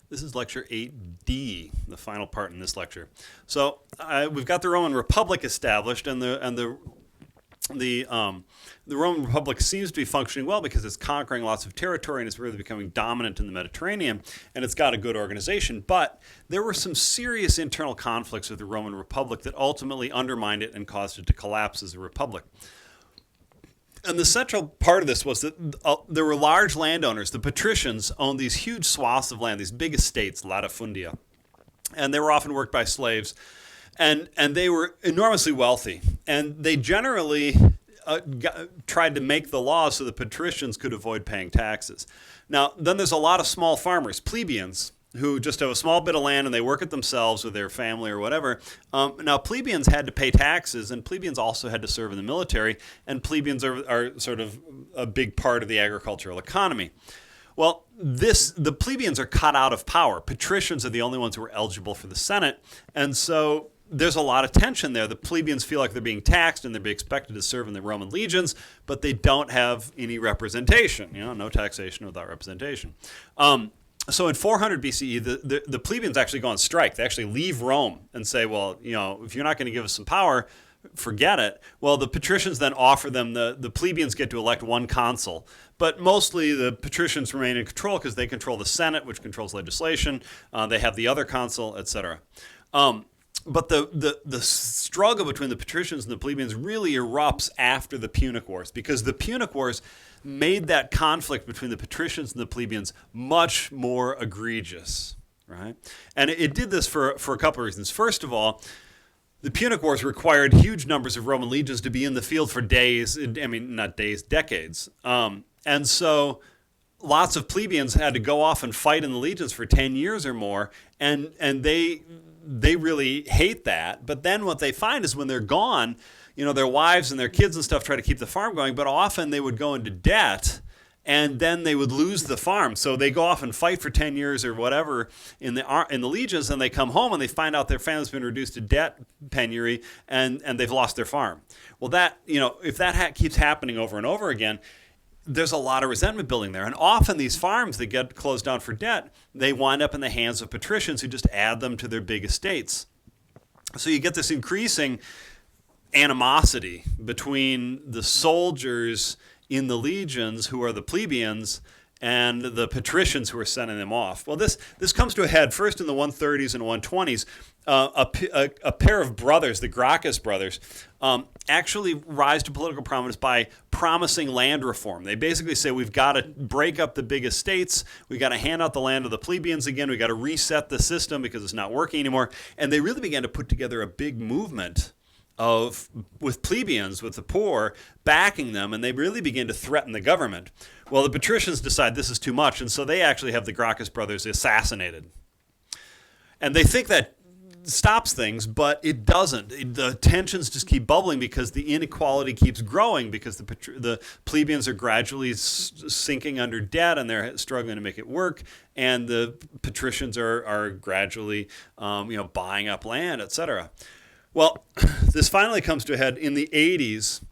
This is lecture 8D, the final part in this lecture. So we've got the Roman Republic established, and the Roman Republic seems to be functioning well because it's conquering lots of territory and it's really becoming dominant in the Mediterranean, and it's got a good organization. But there were some serious internal conflicts with the Roman Republic that ultimately undermined it and caused it to collapse as a republic. And the central part of this was that there were large landowners. The patricians owned these huge swaths of land, these big estates, latifundia, and they were often worked by slaves. And they were enormously wealthy, and they generally tried to make the laws so the patricians could avoid paying taxes. Now, then there's a lot of small farmers, plebeians, who just have a small bit of land and they work it themselves with their family or whatever. Now, plebeians had to pay taxes, and plebeians also had to serve in the military, and plebeians are sort of a big part of the agricultural economy. Well, the plebeians are cut out of power. Patricians are the only ones who are eligible for the Senate, and so there's a lot of tension there. The plebeians feel like they're being taxed and they're being expected to serve in the Roman legions, but they don't have any representation. No taxation without representation. So in 400 BCE, the plebeians actually go on strike. They actually leave Rome and say, well, if you're not going to give us some power, forget it. Well, the patricians then offer them, the plebeians get to elect one consul. But mostly the patricians remain in control because they control the Senate, which controls legislation. They have the other consul, etc. But the struggle between the patricians and the plebeians really erupts after the Punic Wars, because the Punic Wars made that conflict between the patricians and the plebeians much more egregious, right? And it did this for a couple of reasons. First of all, the Punic Wars required huge numbers of Roman legions to be in the field for days, not days, decades. And so lots of plebeians had to go off and fight in the legions for 10 years or more, and they really hate that. But then what they find is when they're gone, their wives and their kids and stuff try to keep the farm going, but often they would go into debt and then they would lose the farm. So they go off and fight for 10 years or whatever in the legions, and they come home and they find out their family's been reduced to debt penury and they've lost their farm. Well, that, if that keeps happening over and over again, there's a lot of resentment building there. And often these farms that get closed down for debt, they wind up in the hands of patricians who just add them to their big estates. So you get this increasing animosity between the soldiers in the legions, who are the plebeians, and the patricians who are sending them off. Well, this comes to a head first in the 130s and 120s. A pair of brothers, the Gracchus brothers, actually rise to political prominence by promising land reform. They basically say we've got to break up the big estates, we've got to hand out the land to the plebeians again, we've got to reset the system because it's not working anymore. And they really began to put together a big movement with plebeians, with the poor, backing them, and they really begin to threaten the government. Well, the patricians decide this is too much, and so they actually have the Gracchus brothers assassinated. And they think that stops things, but it doesn't. The tensions just keep bubbling because the inequality keeps growing, because the plebeians are gradually sinking under debt and they're struggling to make it work, and the patricians are gradually buying up land, etc. Well, this finally comes to a head in the 80s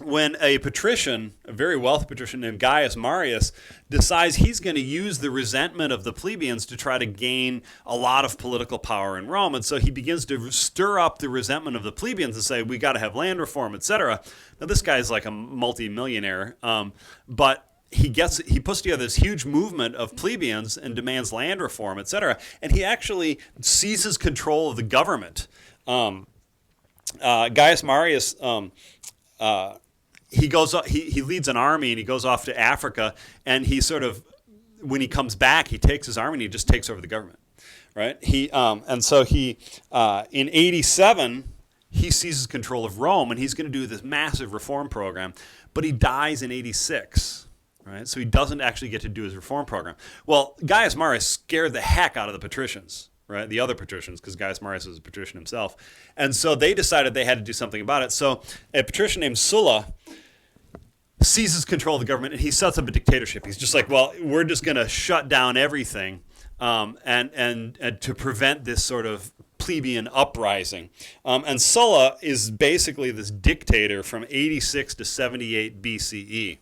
when a patrician, a very wealthy patrician named Gaius Marius, decides he's going to use the resentment of the plebeians to try to gain a lot of political power in Rome. And so he begins to stir up the resentment of the plebeians and say, we got to have land reform, etc. Now, this guy's like a multi-millionaire, but he puts together this huge movement of plebeians and demands land reform, etc. And he actually seizes control of the government. Gaius Marius, he leads an army and he goes off to Africa, and he sort of, when he comes back, he takes his army and he just takes over the government, right? And so in 87 he seizes control of Rome, and he's going to do this massive reform program, but he dies in 86. Right? So he doesn't actually get to do his reform program. Well, Gaius Marius scared the heck out of the patricians, right? The other patricians, because Gaius Marius was a patrician himself. And so they decided they had to do something about it. So a patrician named Sulla seizes control of the government, and he sets up a dictatorship. He's just like, well, we're just going to shut down everything and to prevent this sort of plebeian uprising. And Sulla is basically this dictator from 86 to 78 BCE.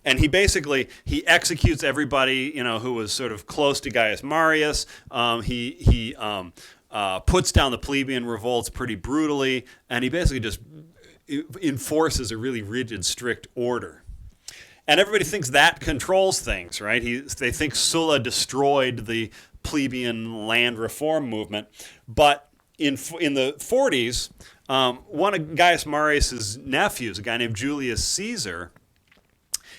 And he executes everybody, who was sort of close to Gaius Marius. He puts down the plebeian revolts pretty brutally, and he basically just enforces a really rigid, strict order. And everybody thinks that controls things, right? They think Sulla destroyed the plebeian land reform movement, but in the 40s, one of Gaius Marius's nephews, a guy named Julius Caesar,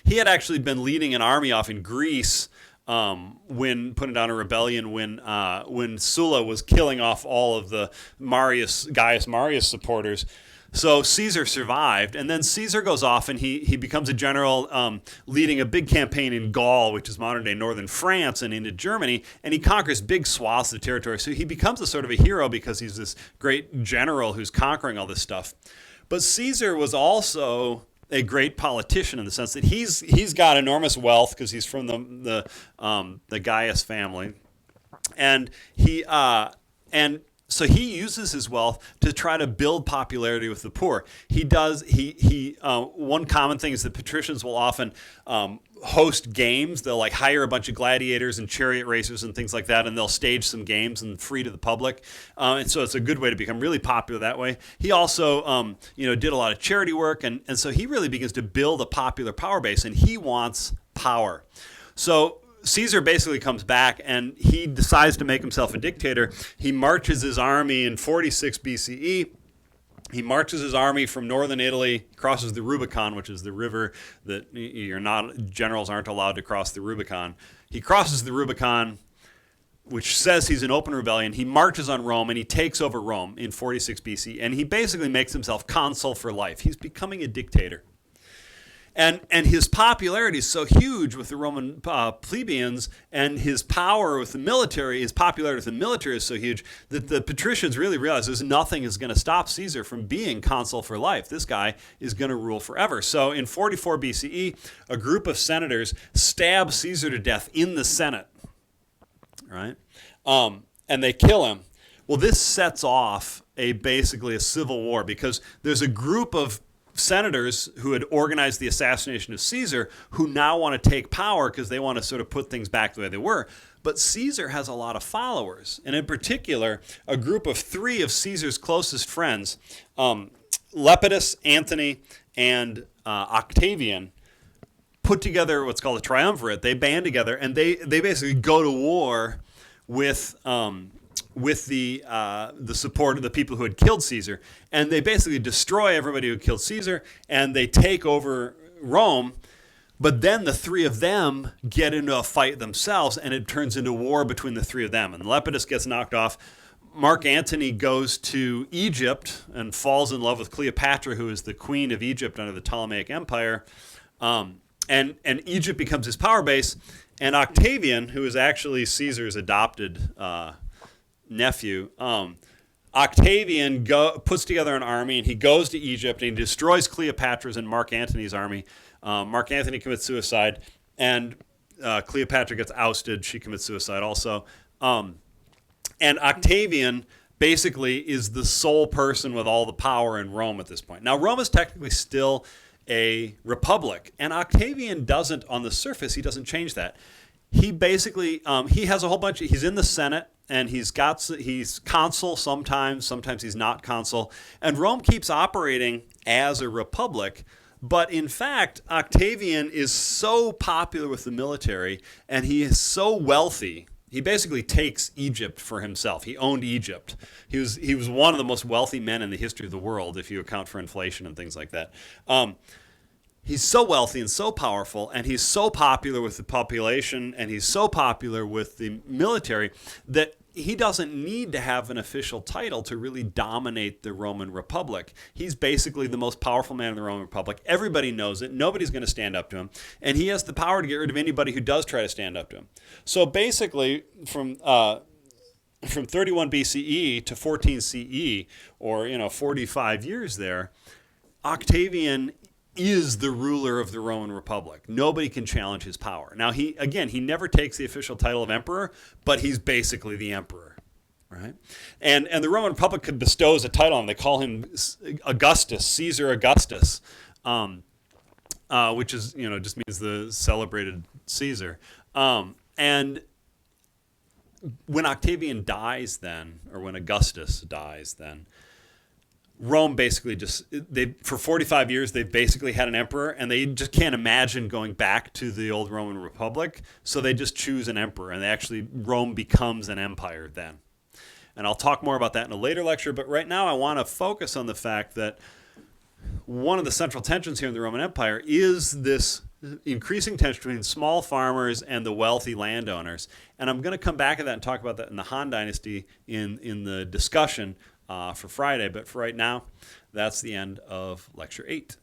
he had actually been leading an army off in Greece when putting down a rebellion when Sulla was killing off all of the Gaius Marius supporters. So Caesar survived, and then Caesar goes off and he becomes a general leading a big campaign in Gaul, which is modern-day northern France, and into Germany, and he conquers big swaths of territory. So he becomes a sort of a hero because he's this great general who's conquering all this stuff. But Caesar was also a great politician in the sense that he's got enormous wealth because he's from the Gaius family, and so he uses his wealth to try to build popularity with the poor. One common thing is that patricians will often host games. They'll like hire a bunch of gladiators and chariot racers and things like that, and they'll stage some games and free to the public. And so it's a good way to become really popular that way. He also, did a lot of charity work, and so he really begins to build a popular power base, and he wants power. So Caesar basically comes back and he decides to make himself a dictator. He marches his army in 46 BCE. He marches his army from northern Italy, crosses the Rubicon, which is the river that generals aren't allowed to cross the Rubicon. He crosses the Rubicon, which says he's in open rebellion. He marches on Rome and he takes over Rome in 46 BC. And he basically makes himself consul for life. He's becoming a dictator. And his popularity is so huge with the Roman plebeians, and his power with the military, his popularity with the military is so huge that the patricians really realize nothing is going to stop Caesar from being consul for life. This guy is going to rule forever. So in 44 BCE, a group of senators stab Caesar to death in the Senate, right? And they kill him. Well, this sets off basically a civil war because there's a group of senators who had organized the assassination of Caesar who now want to take power because they want to sort of put things back the way they were. But Caesar has a lot of followers, and in particular, a group of 3 of Caesar's closest friends, Lepidus, Antony, and Octavian, put together what's called a triumvirate. They band together, and they basically go to war with the support of the people who had killed Caesar. And they basically destroy everybody who killed Caesar, and they take over Rome. But then the 3 of them get into a fight themselves, and it turns into war between the 3 of them. And Lepidus gets knocked off. Mark Antony goes to Egypt and falls in love with Cleopatra, who is the queen of Egypt under the Ptolemaic Empire. And Egypt becomes his power base. And Octavian, who is actually Caesar's adopted nephew, Octavian puts together an army, and he goes to Egypt and he destroys Cleopatra's and Mark Antony's army. Mark Antony commits suicide, and Cleopatra gets ousted. She commits suicide also. And Octavian basically is the sole person with all the power in Rome at this point. Now, Rome is technically still a republic, and Octavian doesn't, on the surface, he doesn't change that. He basically, he has a whole bunch, he's in the Senate, and he's consul sometimes he's not consul, and Rome keeps operating as a republic. But in fact, Octavian is so popular with the military, and he is so wealthy. He basically takes Egypt for himself. He owned Egypt. He was one of the most wealthy men in the history of the world, if you account for inflation and things like that. He's so wealthy and so powerful, and he's so popular with the population, and he's so popular with the military that he doesn't need to have an official title to really dominate the Roman Republic. He's basically the most powerful man in the Roman Republic. Everybody knows it. Nobody's going to stand up to him. And he has the power to get rid of anybody who does try to stand up to him. So basically, from 31 BCE to 14 CE, or 45 years there, Octavian is the ruler of the Roman Republic. Nobody can challenge his power. Now, he never takes the official title of emperor, but he's basically the emperor, right? And the Roman Republic bestows a title on him. They call him Augustus, Caesar Augustus. which is, just means the celebrated Caesar. And when Octavian dies then, or when Augustus dies then, Rome basically for 45 years, they've basically had an emperor, and they just can't imagine going back to the old Roman Republic. So they just choose an emperor, and Rome becomes an empire then. And I'll talk more about that in a later lecture, but right now I want to focus on the fact that one of the central tensions here in the Roman Empire is this increasing tension between small farmers and the wealthy landowners. And I'm going to come back to that and talk about that in the Han Dynasty in the discussion for Friday. But for right now, that's the end of Lecture 8.